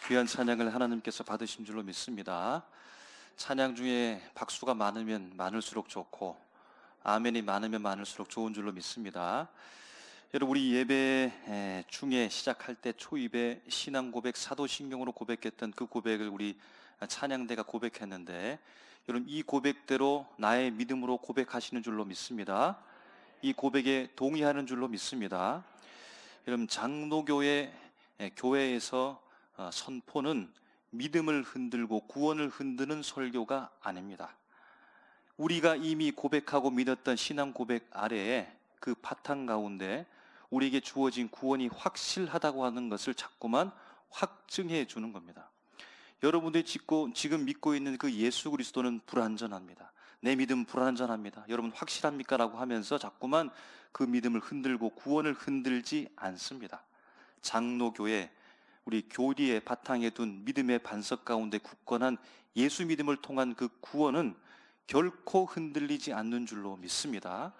귀한 찬양을 하나님께서 받으신 줄로 믿습니다. 찬양 중에 박수가 많으면 많을수록 좋고 아멘이 많으면 많을수록 좋은 줄로 믿습니다. 여러분, 우리 예배 중에 시작할 때 초입에 신앙 고백, 사도신경으로 고백했던 그 고백을 우리 찬양대가 고백했는데, 여러분 이 고백대로 나의 믿음으로 고백하시는 줄로 믿습니다. 이 고백에 동의하는 줄로 믿습니다. 여러분, 장로교회 교회에서 선포는 믿음을 흔들고 구원을 흔드는 설교가 아닙니다. 우리가 이미 고백하고 믿었던 신앙 고백 아래에 그 바탕 가운데 우리에게 주어진 구원이 확실하다고 하는 것을 자꾸만 확증해 주는 겁니다. 여러분들이 지금 믿고 있는 그 예수 그리스도는 불완전합니다. 내 믿음 불완전합니다. 여러분 확실합니까? 라고 하면서 자꾸만 그 믿음을 흔들고 구원을 흔들지 않습니다. 장로교회, 우리 교리의 바탕에 둔 믿음의 반석 가운데 굳건한 예수 믿음을 통한 그 구원은 결코 흔들리지 않는 줄로 믿습니다.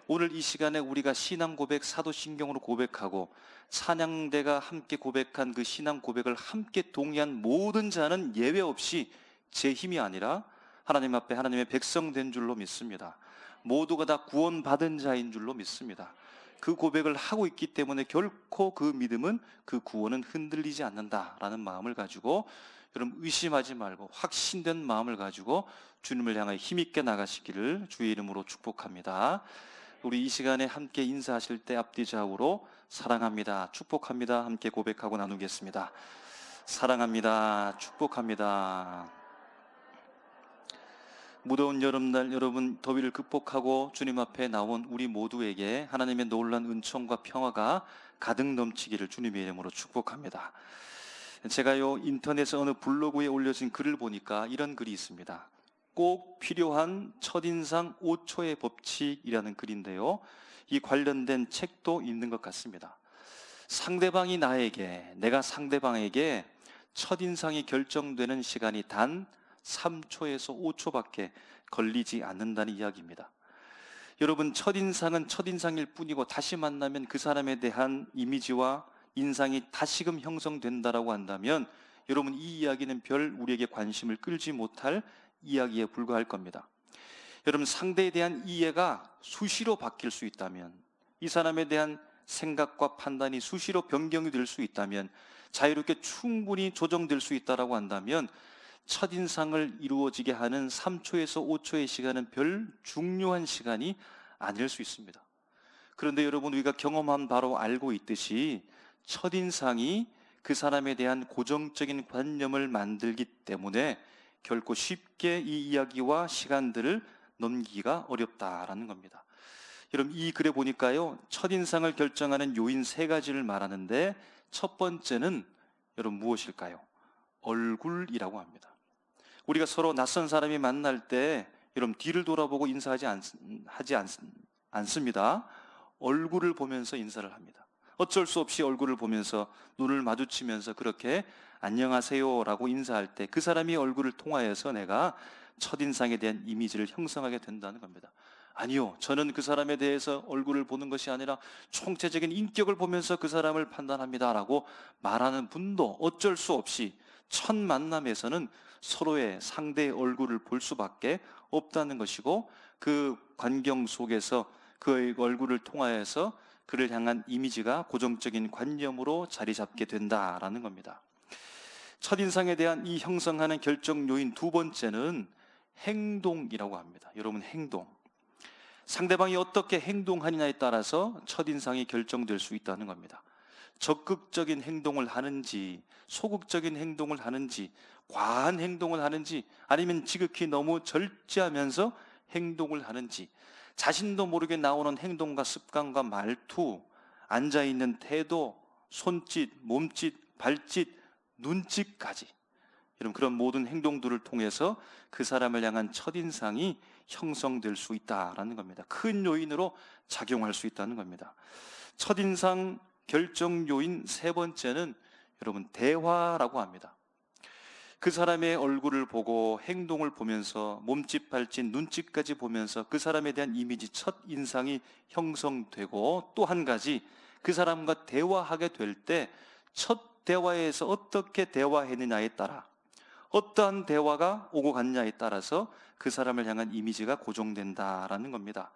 오늘 이 시간에 우리가 신앙 고백, 사도신경으로 고백하고 찬양대가 함께 고백한 그 신앙 고백을 함께 동의한 모든 자는 예외 없이 제 힘이 아니라 하나님 앞에 하나님의 백성 된 줄로 믿습니다. 모두가 다 구원받은 자인 줄로 믿습니다. 그 고백을 하고 있기 때문에 결코 그 믿음은, 그 구원은 흔들리지 않는다라는 마음을 가지고, 여러분 의심하지 말고 확신된 마음을 가지고 주님을 향하여 힘있게 나가시기를 주의 이름으로 축복합니다. 우리 이 시간에 함께 인사하실 때 앞뒤 좌우로 사랑합니다, 축복합니다 함께 고백하고 나누겠습니다. 사랑합니다, 축복합니다. 무더운 여름날 여러분 더위를 극복하고 주님 앞에 나온 우리 모두에게 하나님의 놀라운 은총과 평화가 가득 넘치기를 주님의 이름으로 축복합니다. 제가요 인터넷 어느 블로그에 올려진 글을 보니까 이런 글이 있습니다. 꼭 필요한 첫인상 5초의 법칙이라는 글인데요, 이 관련된 책도 있는 것 같습니다. 상대방이 나에게, 내가 상대방에게 첫인상이 결정되는 시간이 단 3초에서 5초밖에 걸리지 않는다는 이야기입니다. 여러분, 첫인상은 첫인상일 뿐이고 다시 만나면 그 사람에 대한 이미지와 인상이 다시금 형성된다라고 한다면 여러분 이 이야기는 별 우리에게 관심을 끌지 못할 이야기에 불과할 겁니다. 여러분, 상대에 대한 이해가 수시로 바뀔 수 있다면, 이 사람에 대한 생각과 판단이 수시로 변경이 될 수 있다면, 자유롭게 충분히 조정될 수 있다라고 한다면 첫인상을 이루어지게 하는 3초에서 5초의 시간은 별 중요한 시간이 아닐 수 있습니다. 그런데 여러분, 우리가 경험한 바로 알고 있듯이 첫인상이 그 사람에 대한 고정적인 관념을 만들기 때문에 결코 쉽게 이 이야기와 시간들을 넘기기가 어렵다라는 겁니다. 여러분, 이 글에 보니까요, 첫인상을 결정하는 요인 3가지를 말하는데 첫 번째는 여러분 무엇일까요? 얼굴이라고 합니다. 우리가 서로 낯선 사람이 만날 때 여러분 뒤를 돌아보고 인사하지 않습니다. 얼굴을 보면서 인사를 합니다. 어쩔 수 없이 얼굴을 보면서 눈을 마주치면서 그렇게 안녕하세요 라고 인사할 때 그 사람이 얼굴을 통하여서 내가 첫인상에 대한 이미지를 형성하게 된다는 겁니다. 아니요, 저는 그 사람에 대해서 얼굴을 보는 것이 아니라 총체적인 인격을 보면서 그 사람을 판단합니다 라고 말하는 분도 어쩔 수 없이 첫 만남에서는 서로의 상대의 얼굴을 볼 수밖에 없다는 것이고, 그 관경 속에서 그의 얼굴을 통하여서 그를 향한 이미지가 고정적인 관념으로 자리 잡게 된다라는 겁니다. 첫인상에 대한 이 형성하는 결정 요인 2번째는 행동이라고 합니다. 여러분, 행동. 상대방이 어떻게 행동하느냐에 따라서 첫인상이 결정될 수 있다는 겁니다. 적극적인 행동을 하는지, 소극적인 행동을 하는지, 과한 행동을 하는지, 아니면 지극히 너무 절제하면서 행동을 하는지, 자신도 모르게 나오는 행동과 습관과 말투, 앉아있는 태도, 손짓, 몸짓, 발짓, 눈짓까지, 여러분 그런 모든 행동들을 통해서 그 사람을 향한 첫인상이 형성될 수 있다라는 겁니다. 큰 요인으로 작용할 수 있다는 겁니다. 첫인상 결정 요인 3번째는 여러분 대화라고 합니다. 그 사람의 얼굴을 보고 행동을 보면서 몸짓, 발짓, 눈짓까지 보면서 그 사람에 대한 이미지, 첫인상이 형성되고, 또 한 가지 그 사람과 대화하게 될 때 첫 대화에서 어떻게 대화했느냐에 따라, 어떠한 대화가 오고 갔냐에 따라서 그 사람을 향한 이미지가 고정된다라는 겁니다.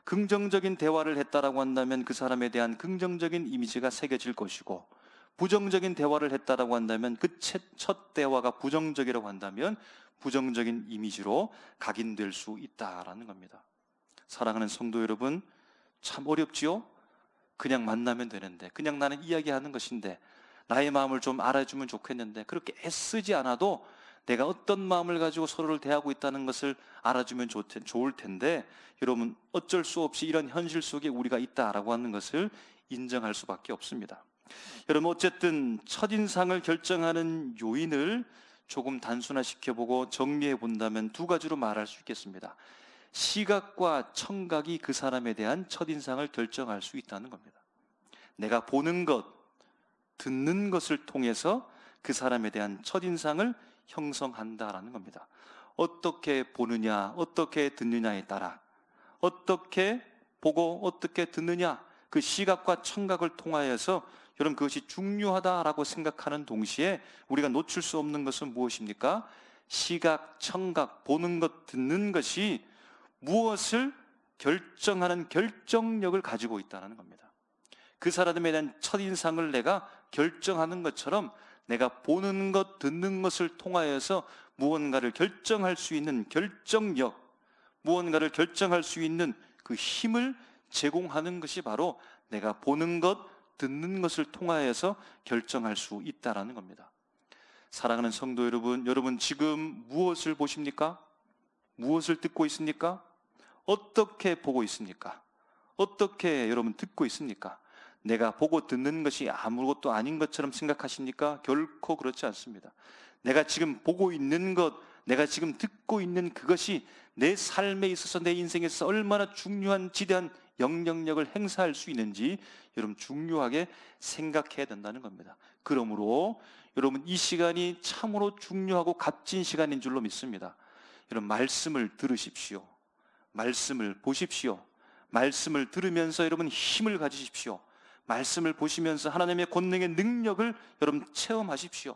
긍정적인 대화를 했다라고 한다면 그 사람에 대한 긍정적인 이미지가 새겨질 것이고, 부정적인 대화를 했다라고 한다면 그 첫 대화가 부정적이라고 한다면 부정적인 이미지로 각인될 수 있다라는 겁니다. 사랑하는 성도 여러분, 참 어렵지요? 그냥 만나면 되는데, 그냥 나는 이야기하는 것인데, 나의 마음을 좀 알아주면 좋겠는데, 그렇게 애쓰지 않아도 내가 어떤 마음을 가지고 서로를 대하고 있다는 것을 알아주면 좋을 텐데, 여러분 어쩔 수 없이 이런 현실 속에 우리가 있다라고 하는 것을 인정할 수밖에 없습니다. 여러분, 어쨌든 첫인상을 결정하는 요인을 조금 단순화시켜보고 정리해 본다면 두 가지로 말할 수 있겠습니다. 시각과 청각이 그 사람에 대한 첫인상을 결정할 수 있다는 겁니다. 내가 보는 것, 듣는 것을 통해서 그 사람에 대한 첫인상을 형성한다라는 겁니다. 어떻게 보느냐, 어떻게 듣느냐에 따라, 어떻게 보고 어떻게 듣느냐, 그 시각과 청각을 통하여서 여러분 그것이 중요하다라고 생각하는 동시에 우리가 놓칠 수 없는 것은 무엇입니까? 시각, 청각, 보는 것, 듣는 것이 무엇을 결정하는 결정력을 가지고 있다는 겁니다. 그 사람에 대한 첫인상을 내가 결정하는 것처럼 내가 보는 것, 듣는 것을 통하여서 무언가를 결정할 수 있는 결정력, 무언가를 결정할 수 있는 그 힘을 제공하는 것이 바로 내가 보는 것, 듣는 것을 통하여서 결정할 수 있다는 겁니다. 사랑하는 성도 여러분, 여러분 지금 무엇을 보십니까? 무엇을 듣고 있습니까? 어떻게 보고 있습니까? 어떻게 여러분 듣고 있습니까? 내가 보고 듣는 것이 아무것도 아닌 것처럼 생각하십니까? 결코 그렇지 않습니다. 내가 지금 보고 있는 것, 내가 지금 듣고 있는 그것이 내 삶에 있어서, 내 인생에서 얼마나 중요한 지대한 영향력을 행사할 수 있는지 여러분 중요하게 생각해야 된다는 겁니다. 그러므로 여러분 이 시간이 참으로 중요하고 값진 시간인 줄로 믿습니다. 여러분 말씀을 들으십시오. 말씀을 보십시오. 말씀을 들으면서 여러분 힘을 가지십시오. 말씀을 보시면서 하나님의 권능의 능력을 여러분 체험하십시오.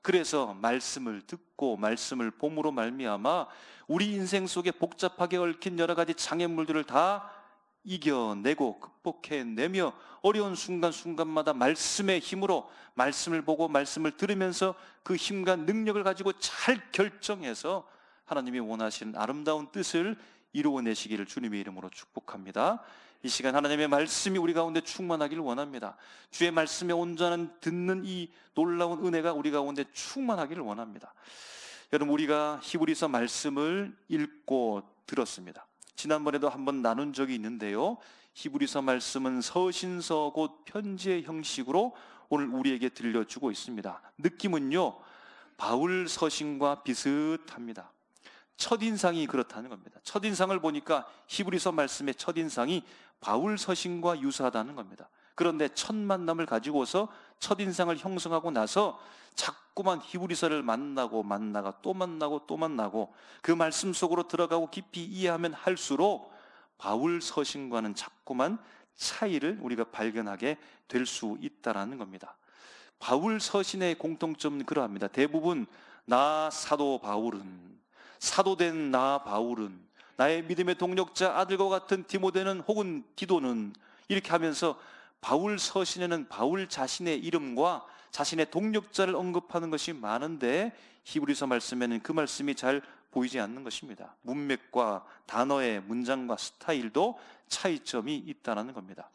그래서 말씀을 듣고 말씀을 봄으로 말미암아 우리 인생 속에 복잡하게 얽힌 여러 가지 장애물들을 다 이겨내고 극복해내며 어려운 순간순간마다 말씀의 힘으로 말씀을 보고 말씀을 들으면서 그 힘과 능력을 가지고 잘 결정해서 하나님이 원하시는 아름다운 뜻을 이루어내시기를 주님의 이름으로 축복합니다. 이 시간 하나님의 말씀이 우리 가운데 충만하기를 원합니다. 주의 말씀에 온전한 듣는 이 놀라운 은혜가 우리 가운데 충만하기를 원합니다. 여러분 우리가 히브리서 말씀을 읽고 들었습니다. 지난번에도 한번 나눈 적이 있는데요, 히브리서 말씀은 서신서 곧 편지의 형식으로 오늘 우리에게 들려주고 있습니다. 느낌은요 바울 서신과 비슷합니다. 첫인상이 그렇다는 겁니다. 첫인상을 보니까 히브리서 말씀의 첫인상이 바울 서신과 유사하다는 겁니다. 그런데 첫 만남을 가지고서 첫인상을 형성하고 나서 자꾸만 히브리서를 만나고 또 만나고 그 말씀 속으로 들어가고 깊이 이해하면 할수록 바울 서신과는 자꾸만 차이를 우리가 발견하게 될 수 있다는 겁니다. 바울 서신의 공통점은 그러합니다. 대부분 나 사도 바울은, 사도된 나 바울은, 나의 믿음의 동력자 아들과 같은 디모데는 혹은 디도는, 이렇게 하면서 바울 서신에는 바울 자신의 이름과 자신의 동력자를 언급하는 것이 많은데 히브리서 말씀에는 그 말씀이 잘 보이지 않는 것입니다. 문맥과 단어의 문장과 스타일도 차이점이 있다는 겁니다.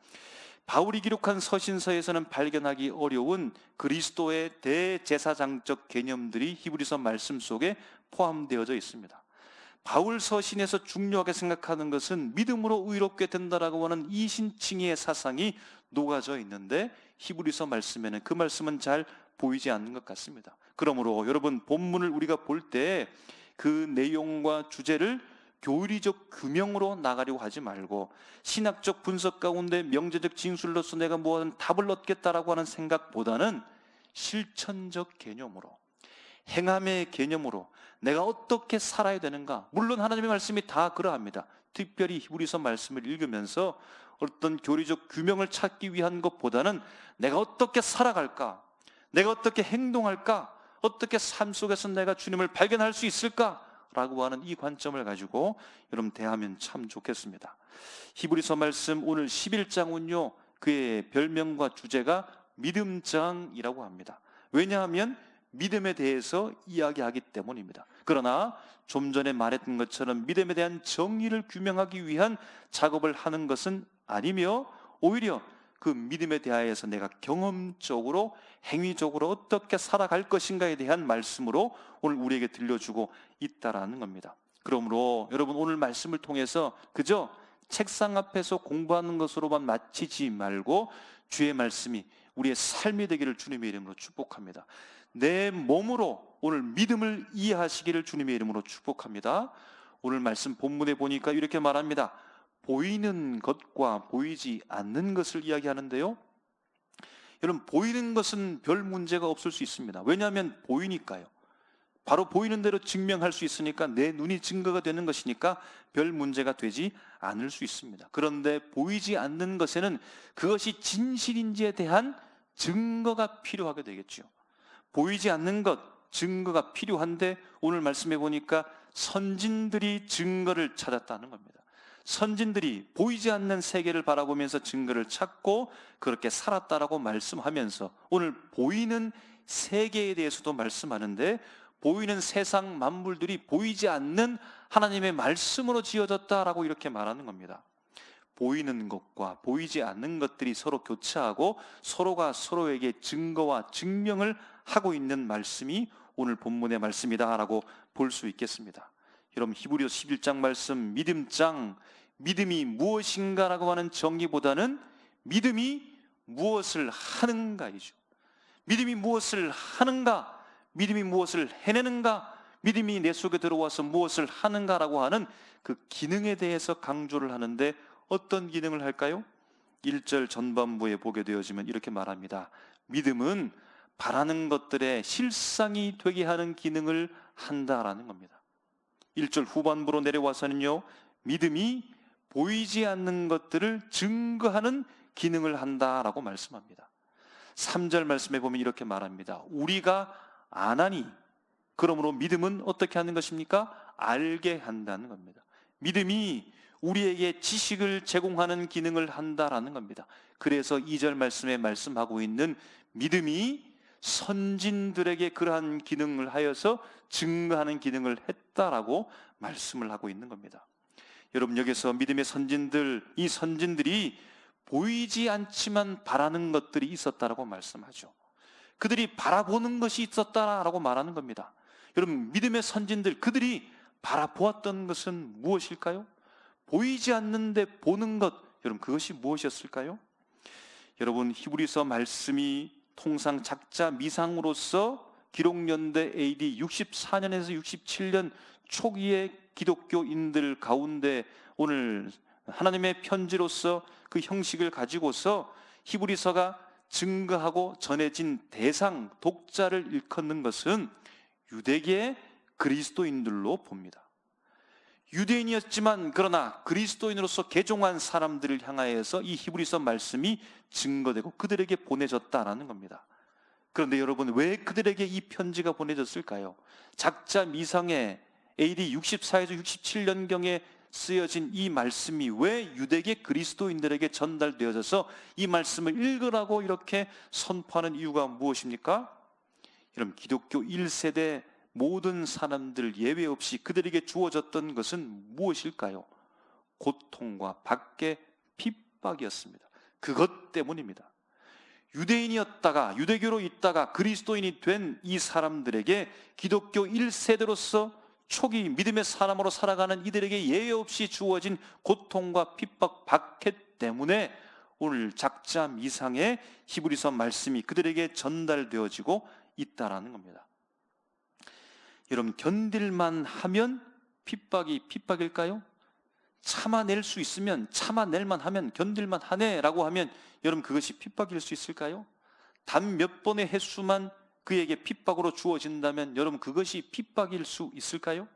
바울이 기록한 서신서에서는 발견하기 어려운 그리스도의 대제사장적 개념들이 히브리서 말씀 속에 포함되어져 있습니다. 바울 서신에서 중요하게 생각하는 것은 믿음으로 의롭게 된다라고 하는 이신칭의의 사상이 녹아져 있는데 히브리서 말씀에는 그 말씀은 잘 보이지 않는 것 같습니다. 그러므로 여러분 본문을 우리가 볼 때 그 내용과 주제를 교리적 규명으로 나가려고 하지 말고 신학적 분석 가운데 명제적 진술로서 내가 뭐하는 답을 얻겠다라고 하는 생각보다는 실천적 개념으로, 행함의 개념으로 내가 어떻게 살아야 되는가. 물론 하나님의 말씀이 다 그러합니다. 특별히 히브리서 말씀을 읽으면서 어떤 교리적 규명을 찾기 위한 것보다는 내가 어떻게 살아갈까, 내가 어떻게 행동할까? 어떻게 삶 속에서 내가 주님을 발견할 수 있을까? 라고 하는 이 관점을 가지고 여러분 대하면 참 좋겠습니다. 히브리서 말씀 오늘 11장은요, 그의 별명과 주제가 믿음장이라고 합니다. 왜냐하면 믿음에 대해서 이야기하기 때문입니다. 그러나 좀 전에 말했던 것처럼 믿음에 대한 정의를 규명하기 위한 작업을 하는 것은 아니며, 오히려 그 믿음에 대하여서 내가 경험적으로 행위적으로 어떻게 살아갈 것인가에 대한 말씀으로 오늘 우리에게 들려주고 있다라는 겁니다. 그러므로 여러분, 오늘 말씀을 통해서 그저 책상 앞에서 공부하는 것으로만 마치지 말고 주의 말씀이 우리의 삶이 되기를 주님의 이름으로 축복합니다. 내 몸으로 오늘 믿음을 이해하시기를 주님의 이름으로 축복합니다. 오늘 말씀 본문에 보니까 이렇게 말합니다. 보이는 것과 보이지 않는 것을 이야기하는데요, 여러분, 보이는 것은 별 문제가 없을 수 있습니다. 왜냐하면 보이니까요. 바로 보이는 대로 증명할 수 있으니까, 내 눈이 증거가 되는 것이니까 별 문제가 되지 않을 수 있습니다. 그런데 보이지 않는 것에는 그것이 진실인지에 대한 증거가 필요하게 되겠죠. 보이지 않는 것, 증거가 필요한데 오늘 말씀해 보니까 선진들이 증거를 찾았다는 겁니다. 선진들이 보이지 않는 세계를 바라보면서 증거를 찾고 그렇게 살았다라고 말씀하면서 오늘 보이는 세계에 대해서도 말씀하는데, 보이는 세상 만물들이 보이지 않는 하나님의 말씀으로 지어졌다라고 이렇게 말하는 겁니다. 보이는 것과 보이지 않는 것들이 서로 교차하고 서로가 서로에게 증거와 증명을 하고 있는 말씀이 오늘 본문의 말씀이다라고 볼 수 있겠습니다. 여러분, 히브리서 11장 말씀 믿음장, 믿음이 무엇인가라고 하는 정의보다는 믿음이 무엇을 하는가이죠. 믿음이 무엇을 하는가, 믿음이 무엇을 해내는가, 믿음이 내 속에 들어와서 무엇을 하는가라고 하는 그 기능에 대해서 강조를 하는데, 어떤 기능을 할까요? 1절 전반부에 보게 되어지면 이렇게 말합니다. 믿음은 바라는 것들의 실상이 되게 하는 기능을 한다라는 겁니다. 1절 후반부로 내려와서는요, 믿음이 보이지 않는 것들을 증거하는 기능을 한다라고 말씀합니다. 3절 말씀에 보면 이렇게 말합니다. 우리가 아나니, 그러므로 믿음은 어떻게 하는 것입니까? 알게 한다는 겁니다. 믿음이 우리에게 지식을 제공하는 기능을 한다라는 겁니다. 그래서 2절 말씀에 말씀하고 있는 믿음이 선진들에게 그러한 기능을 하여서 증거하는 기능을 했다라고 말씀을 하고 있는 겁니다. 여러분, 여기서 믿음의 선진들, 이 선진들이 보이지 않지만 바라는 것들이 있었다라고 말씀하죠. 그들이 바라보는 것이 있었다라고 말하는 겁니다. 여러분, 믿음의 선진들, 그들이 바라보았던 것은 무엇일까요? 보이지 않는데 보는 것, 여러분, 그것이 무엇이었을까요? 여러분, 히브리서 말씀이 통상 작자 미상으로서 기록연대 AD 64년에서 67년 초기의 기독교인들 가운데 오늘 하나님의 편지로서 그 형식을 가지고서 히브리서가 증거하고 전해진 대상, 독자를 일컫는 것은 유대계 그리스도인들로 봅니다. 유대인이었지만 그러나 그리스도인으로서 개종한 사람들을 향하여서 이 히브리서 말씀이 증거되고 그들에게 보내졌다라는 겁니다. 그런데 여러분, 왜 그들에게 이 편지가 보내졌을까요? 작자 미상의 AD 64에서 67년경에 쓰여진 이 말씀이 왜 유대계 그리스도인들에게 전달되어져서 이 말씀을 읽으라고 이렇게 선포하는 이유가 무엇입니까? 여러분, 기독교 1세대 모든 사람들 예외 없이 그들에게 주어졌던 것은 무엇일까요? 고통과 박해, 핍박이었습니다. 그것 때문입니다. 유대인이었다가 유대교로 있다가 그리스도인이 된 이 사람들에게 기독교 1세대로서 초기 믿음의 사람으로 살아가는 이들에게 예외 없이 주어진 고통과 핍박, 박해 때문에 오늘 작자 미상의 히브리서 말씀이 그들에게 전달되어지고 있다라는 겁니다. 여러분, 견딜만 하면 핍박이 핍박일까요? 참아낼 수 있으면, 참아낼만 하면, 견딜만 하네라고 하면 여러분, 그것이 핍박일 수 있을까요? 단 몇 번의 횟수만 그에게 핍박으로 주어진다면 여러분, 그것이 핍박일 수 있을까요?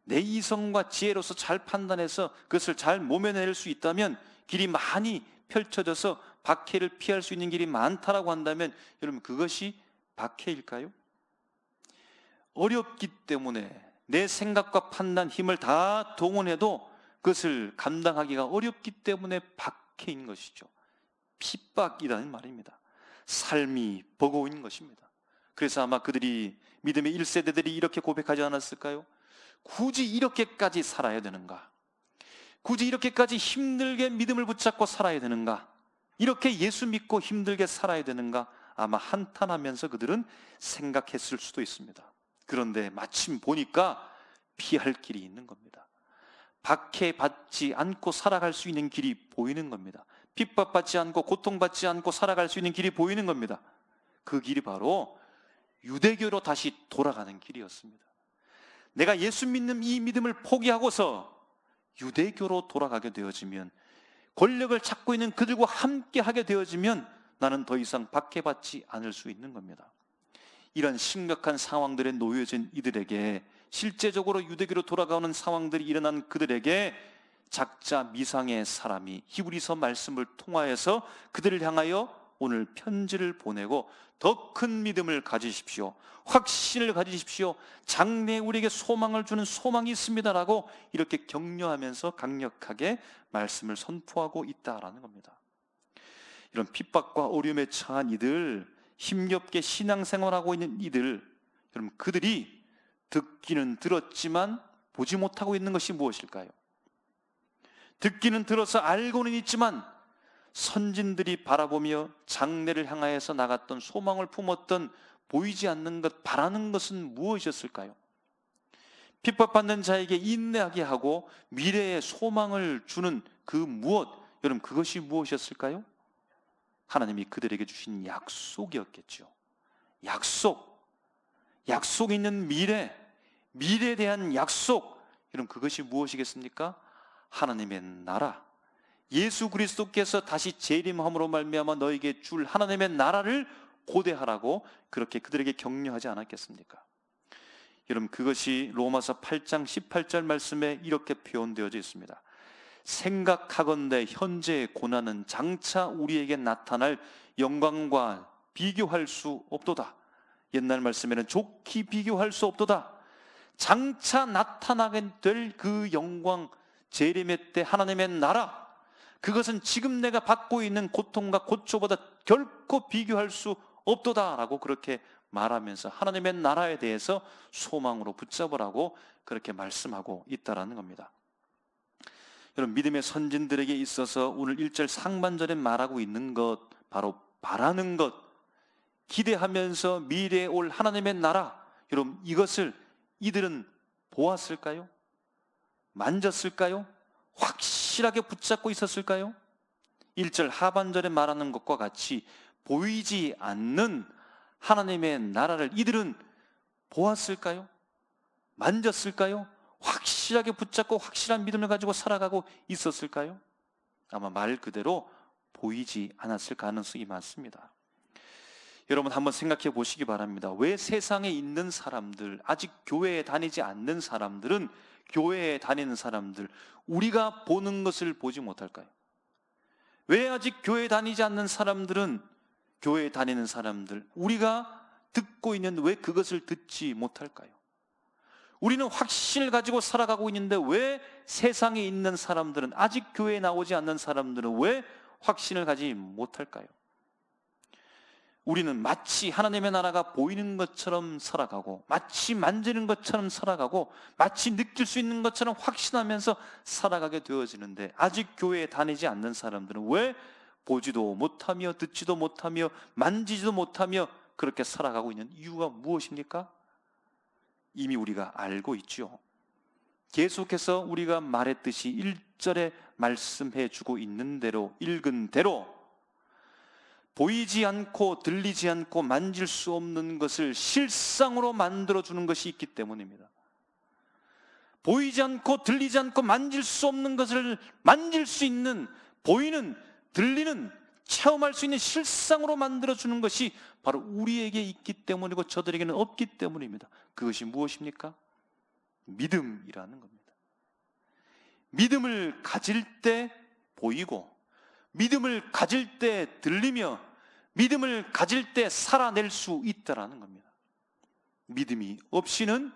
내 이성과 지혜로서 잘 판단해서 그것을 잘 모면낼 수 있다면, 길이 많이 펼쳐져서 박해를 피할 수 있는 길이 많다라고 한다면 여러분, 그것이 박해일까요? 어렵기 때문에 내 생각과 판단, 힘을 다 동원해도 그것을 감당하기가 어렵기 때문에 박해인 것이죠. 핍박이라는 말입니다. 삶이 버거운 것입니다. 그래서 아마 그들이, 믿음의 1세대들이 이렇게 고백하지 않았을까요? 굳이 이렇게까지 살아야 되는가? 굳이 이렇게까지 힘들게 믿음을 붙잡고 살아야 되는가? 이렇게 예수 믿고 힘들게 살아야 되는가? 아마 한탄하면서 그들은 생각했을 수도 있습니다. 그런데 마침 보니까 피할 길이 있는 겁니다. 박해받지 않고 살아갈 수 있는 길이 보이는 겁니다. 핍박받지 않고 고통받지 않고 살아갈 수 있는 길이 보이는 겁니다. 그 길이 바로 유대교로 다시 돌아가는 길이었습니다. 내가 예수 믿는 이 믿음을 포기하고서 유대교로 돌아가게 되어지면, 권력을 찾고 있는 그들과 함께 하게 되어지면 나는 더 이상 박해받지 않을 수 있는 겁니다. 이런 심각한 상황들에 놓여진 이들에게, 실제적으로 유대교로 돌아가는 상황들이 일어난 그들에게 작자 미상의 사람이 히브리서 말씀을 통하여서 그들을 향하여 오늘 편지를 보내고, 더 큰 믿음을 가지십시오, 확신을 가지십시오, 장래에 우리에게 소망을 주는 소망이 있습니다라고 이렇게 격려하면서 강력하게 말씀을 선포하고 있다라는 겁니다. 이런 핍박과 어려움에 처한 이들, 힘겹게 신앙생활하고 있는 이들, 여러분, 그들이 듣기는 들었지만 보지 못하고 있는 것이 무엇일까요? 듣기는 들어서 알고는 있지만 선진들이 바라보며 장래를 향하여서 나갔던, 소망을 품었던, 보이지 않는 것, 바라는 것은 무엇이었을까요? 핍박받는 자에게 인내하게 하고 미래에 소망을 주는 그 무엇, 여러분, 그것이 무엇이었을까요? 하나님이 그들에게 주신 약속이었겠죠. 약속 있는 미래에 대한 약속, 여러분, 그것이 무엇이겠습니까? 하나님의 나라, 예수 그리스도께서 다시 재림함으로 말미암아 너에게 줄 하나님의 나라를 고대하라고 그렇게 그들에게 격려하지 않았겠습니까? 여러분, 그것이 로마서 8장 18절 말씀에 이렇게 표현되어져 있습니다. 생각하건대 현재의 고난은 장차 우리에게 나타날 영광과 비교할 수 없도다. 옛날 말씀에는 좋게 비교할 수 없도다. 장차 나타나게 될 그 영광, 재림의 때 하나님의 나라, 그것은 지금 내가 받고 있는 고통과 고초보다 결코 비교할 수 없도다라고 그렇게 말하면서 하나님의 나라에 대해서 소망으로 붙잡으라고 그렇게 말씀하고 있다라는 겁니다. 여러분, 믿음의 선진들에게 있어서 오늘 1절 상반절에 말하고 있는 것, 바로 바라는 것, 기대하면서 미래에 올 하나님의 나라, 여러분, 이것을 이들은 보았을까요? 만졌을까요? 확실하게 붙잡고 있었을까요? 1절 하반절에 말하는 것과 같이 보이지 않는 하나님의 나라를 이들은 보았을까요? 만졌을까요? 확실하게 붙잡고 확실한 믿음을 가지고 살아가고 있었을까요? 아마 말 그대로 보이지 않았을 가능성이 많습니다. 여러분, 한번 생각해 보시기 바랍니다. 왜 세상에 있는 사람들, 아직 교회에 다니지 않는 사람들은, 교회에 다니는 사람들, 우리가 보는 것을 보지 못할까요? 왜 아직 교회에 다니지 않는 사람들은, 교회에 다니는 사람들, 우리가 듣고 있는 왜 그것을 듣지 못할까요? 우리는 확신을 가지고 살아가고 있는데 왜 세상에 있는 사람들은, 아직 교회에 나오지 않는 사람들은 왜 확신을 가지지 못할까요? 우리는 마치 하나님의 나라가 보이는 것처럼 살아가고, 마치 만지는 것처럼 살아가고, 마치 느낄 수 있는 것처럼 확신하면서 살아가게 되어지는데, 아직 교회에 다니지 않는 사람들은 왜 보지도 못하며 듣지도 못하며 만지지도 못하며 그렇게 살아가고 있는 이유가 무엇입니까? 이미 우리가 알고 있죠. 계속해서 우리가 말했듯이 1절에 말씀해 주고 있는 대로, 읽은 대로 보이지 않고 들리지 않고 만질 수 없는 것을 실상으로 만들어주는 것이 있기 때문입니다. 보이지 않고 들리지 않고 만질 수 없는 것을 만질 수 있는, 보이는, 들리는, 체험할 수 있는 실상으로 만들어주는 것이 바로 우리에게 있기 때문이고 저들에게는 없기 때문입니다. 그것이 무엇입니까? 믿음이라는 겁니다. 믿음을 가질 때 보이고, 믿음을 가질 때 들리며, 믿음을 가질 때 살아낼 수 있다라는 겁니다. 믿음이 없이는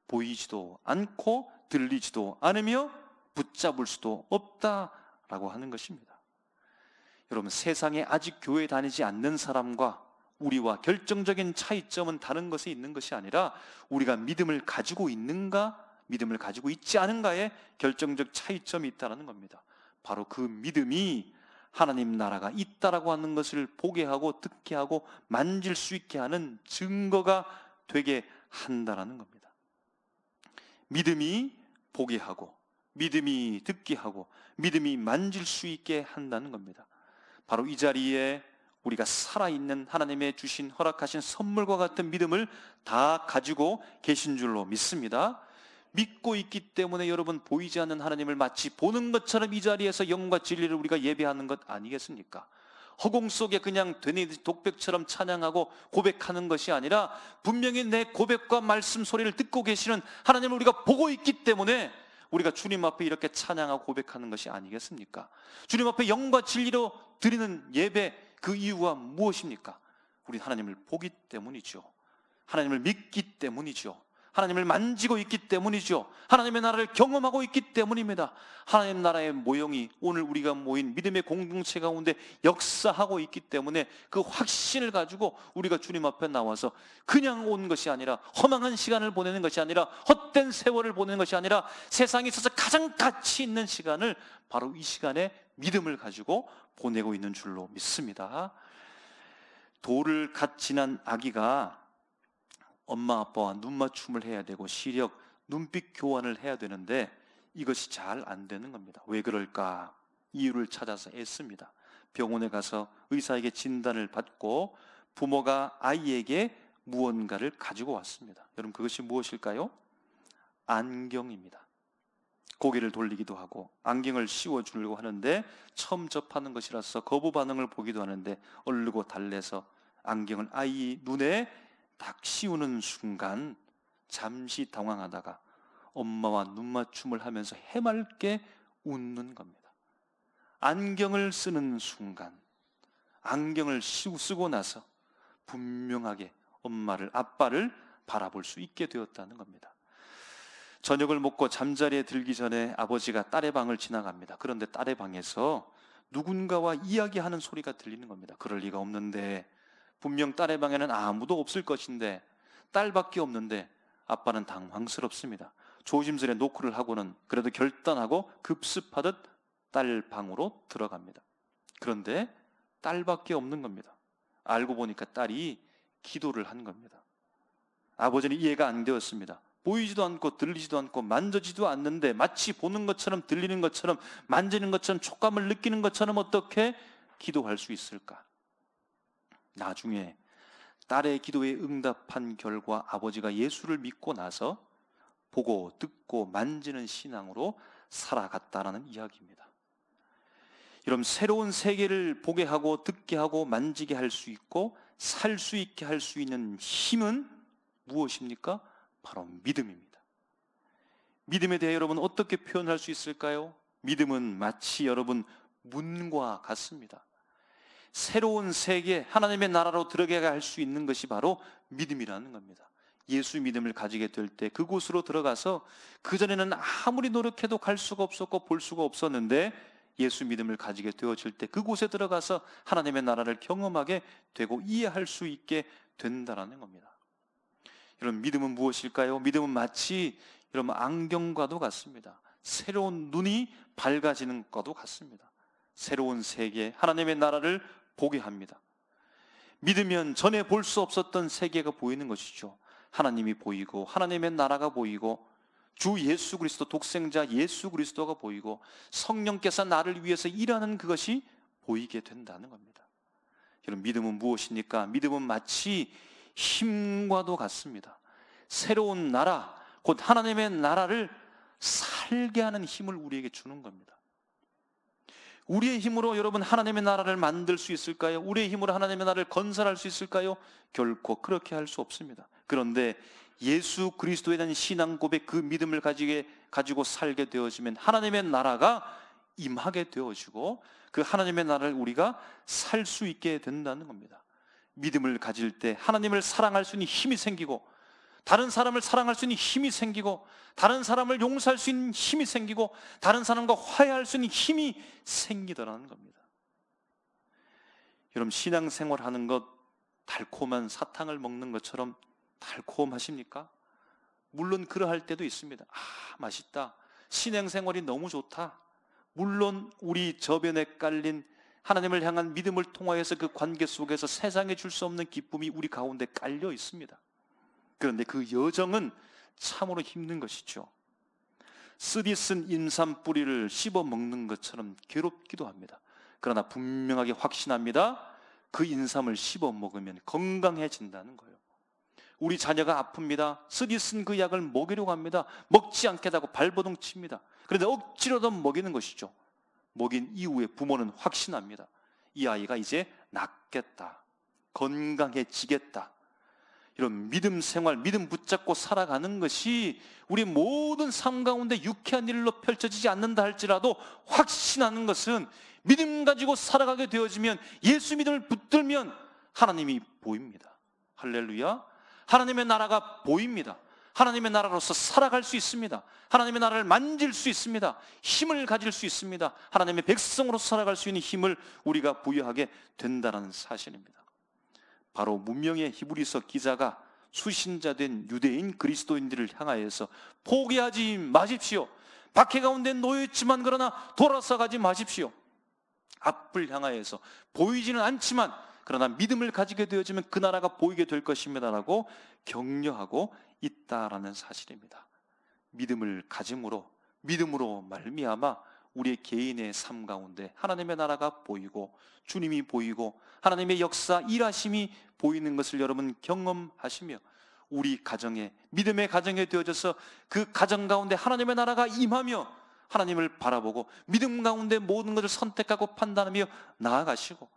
보이지도 않고 들리지도 않으며 붙잡을 수도 없다라고 하는 것입니다. 여러분, 세상에 아직 교회 다니지 않는 사람과 우리와 결정적인 차이점은 다른 것에 있는 것이 아니라 우리가 믿음을 가지고 있는가, 믿음을 가지고 있지 않은가에 결정적 차이점이 있다는 겁니다. 바로 그 믿음이 하나님 나라가 있다라고 하는 것을 보게 하고 듣게 하고 만질 수 있게 하는 증거가 되게 한다라는 겁니다. 믿음이 보게 하고 믿음이 듣게 하고 믿음이 만질 수 있게 한다는 겁니다. 바로 이 자리에 우리가 살아있는 하나님의 주신 허락하신 선물과 같은 믿음을 다 가지고 계신 줄로 믿습니다. 믿고 있기 때문에 여러분, 보이지 않는 하나님을 마치 보는 것처럼 이 자리에서 영과 진리를 우리가 예배하는 것 아니겠습니까? 허공 속에 그냥 되뇌 독백처럼 찬양하고 고백하는 것이 아니라 분명히 내 고백과 말씀 소리를 듣고 계시는 하나님을 우리가 보고 있기 때문에 우리가 주님 앞에 이렇게 찬양하고 고백하는 것이 아니겠습니까? 주님 앞에 영과 진리로 드리는 예배, 그 이유가 무엇입니까? 우리 하나님을 보기 때문이죠. 하나님을 믿기 때문이죠. 하나님을 만지고 있기 때문이죠. 하나님의 나라를 경험하고 있기 때문입니다. 하나님 나라의 모형이 오늘 우리가 모인 믿음의 공동체 가운데 역사하고 있기 때문에 그 확신을 가지고 우리가 주님 앞에 나와서 그냥 온 것이 아니라, 허망한 시간을 보내는 것이 아니라, 헛된 세월을 보내는 것이 아니라, 세상에 있어서 가장 가치 있는 시간을 바로 이 시간에 믿음을 가지고 보내고 있는 줄로 믿습니다. 돌을 갓 지난 아기가 엄마 아빠와 눈맞춤을 해야 되고 시력, 눈빛 교환을 해야 되는데 이것이 잘 안 되는 겁니다. 왜 그럴까? 이유를 찾아서 애씁니다. 병원에 가서 의사에게 진단을 받고 부모가 아이에게 무언가를 가지고 왔습니다. 여러분, 그것이 무엇일까요? 안경입니다. 고개를 돌리기도 하고 안경을 씌워주려고 하는데 처음 접하는 것이라서 거부 반응을 보기도 하는데 얼르고 달래서 안경을 아이 눈에 딱 씌우는 순간 잠시 당황하다가 엄마와 눈맞춤을 하면서 해맑게 웃는 겁니다. 안경을 쓰는 순간, 안경을 쓰고 나서 분명하게 엄마를, 아빠를 바라볼 수 있게 되었다는 겁니다. 저녁을 먹고 잠자리에 들기 전에 아버지가 딸의 방을 지나갑니다. 그런데 딸의 방에서 누군가와 이야기하는 소리가 들리는 겁니다. 그럴 리가 없는데, 분명 딸의 방에는 아무도 없을 것인데 딸밖에 없는데 아빠는 당황스럽습니다. 조심스레 노크를 하고는 그래도 결단하고 급습하듯 딸 방으로 들어갑니다. 그런데 딸밖에 없는 겁니다. 알고 보니까 딸이 기도를 한 겁니다. 아버지는 이해가 안 되었습니다. 보이지도 않고 들리지도 않고 만져지도 않는데 마치 보는 것처럼 들리는 것처럼 만지는 것처럼 촉감을 느끼는 것처럼 어떻게 기도할 수 있을까? 나중에 딸의 기도에 응답한 결과 아버지가 예수를 믿고 나서 보고 듣고 만지는 신앙으로 살아갔다라는 이야기입니다. 여러분, 새로운 세계를 보게 하고 듣게 하고 만지게 할 수 있고 살 수 있게 할 수 있는 힘은 무엇입니까? 바로 믿음입니다. 믿음에 대해 여러분 어떻게 표현할 수 있을까요? 믿음은 마치 여러분 문과 같습니다. 새로운 세계, 하나님의 나라로 들어가게 할 수 있는 것이 바로 믿음이라는 겁니다. 예수 믿음을 가지게 될 때 그곳으로 들어가서 그전에는 아무리 노력해도 갈 수가 없었고 볼 수가 없었는데 예수 믿음을 가지게 되어질 때 그곳에 들어가서 하나님의 나라를 경험하게 되고 이해할 수 있게 된다는 겁니다. 여러분, 믿음은 무엇일까요? 믿음은 마치 여러분 안경과도 같습니다. 새로운 눈이 밝아지는 것과도 같습니다. 새로운 세계, 하나님의 나라를 보게 합니다. 믿으면 전에 볼 수 없었던 세계가 보이는 것이죠. 하나님이 보이고 하나님의 나라가 보이고 주 예수 그리스도, 독생자 예수 그리스도가 보이고 성령께서 나를 위해서 일하는 그것이 보이게 된다는 겁니다. 여러분, 믿음은 무엇입니까? 믿음은 마치 힘과도 같습니다. 새로운 나라, 곧 하나님의 나라를 살게 하는 힘을 우리에게 주는 겁니다. 우리의 힘으로 여러분 하나님의 나라를 만들 수 있을까요? 우리의 힘으로 하나님의 나라를 건설할 수 있을까요? 결코 그렇게 할 수 없습니다. 그런데 예수 그리스도에 대한 신앙 고백, 그 믿음을 가지고 살게 되어지면 하나님의 나라가 임하게 되어지고 그 하나님의 나라를 우리가 살 수 있게 된다는 겁니다. 믿음을 가질 때 하나님을 사랑할 수 있는 힘이 생기고, 다른 사람을 사랑할 수 있는 힘이 생기고, 다른 사람을 용서할 수 있는 힘이 생기고, 다른 사람과 화해할 수 있는 힘이 생기더라는 겁니다. 여러분, 신앙생활 하는 것 달콤한 사탕을 먹는 것처럼 달콤하십니까? 물론 그러할 때도 있습니다. 맛있다, 신앙생활이 너무 좋다. 물론 우리 저변에 깔린 하나님을 향한 믿음을 통하여서 그 관계 속에서 세상에 줄 수 없는 기쁨이 우리 가운데 깔려 있습니다. 그런데 그 여정은 참으로 힘든 것이죠. 쓰디쓴 인삼 뿌리를 씹어 먹는 것처럼 괴롭기도 합니다. 그러나 분명하게 확신합니다. 그 인삼을 씹어 먹으면 건강해진다는 거예요. 우리 자녀가 아픕니다. 쓰디쓴 그 약을 먹이려고 합니다. 먹지 않겠다고 발버둥 칩니다. 그런데 억지로도 먹이는 것이죠. 먹인 이후에 부모는 확신합니다. 이 아이가 이제 낫겠다, 건강해지겠다. 이런 믿음 생활, 믿음 붙잡고 살아가는 것이 우리 모든 삶 가운데 유쾌한 일로 펼쳐지지 않는다 할지라도 확신하는 것은, 믿음 가지고 살아가게 되어지면, 예수 믿음을 붙들면 하나님이 보입니다. 할렐루야. 하나님의 나라가 보입니다. 하나님의 나라로서 살아갈 수 있습니다. 하나님의 나라를 만질 수 있습니다. 힘을 가질 수 있습니다. 하나님의 백성으로 살아갈 수 있는 힘을 우리가 부여하게 된다는 사실입니다. 바로 문명의 히브리서 기자가 수신자된 유대인 그리스도인들을 향하여서 포기하지 마십시오. 박해 가운데 놓여있지만 그러나 돌아서 가지 마십시오. 앞을 향하여서 보이지는 않지만 그러나 믿음을 가지게 되어지면 그 나라가 보이게 될 것입니다 라고 격려하고 있다라는 사실입니다. 믿음을 가짐으로, 믿음으로 말미암아 우리의 개인의 삶 가운데 하나님의 나라가 보이고, 주님이 보이고, 하나님의 역사, 일하심이 보이는 것을 여러분 경험하시며, 우리 가정에, 믿음의 가정에 되어져서 그 가정 가운데 하나님의 나라가 임하며 하나님을 바라보고 믿음 가운데 모든 것을 선택하고 판단하며 나아가시고,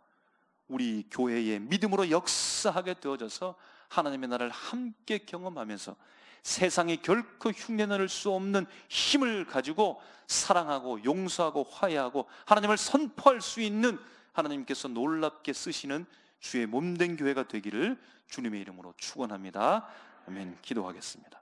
우리 교회에 믿음으로 역사하게 되어져서 하나님의 나라를 함께 경험하면서 세상이 결코 흉내낼 수 없는 힘을 가지고 사랑하고 용서하고 화해하고 하나님을 선포할 수 있는, 하나님께서 놀랍게 쓰시는 주의 몸된 교회가 되기를 주님의 이름으로 축원합니다. 아멘. 기도하겠습니다.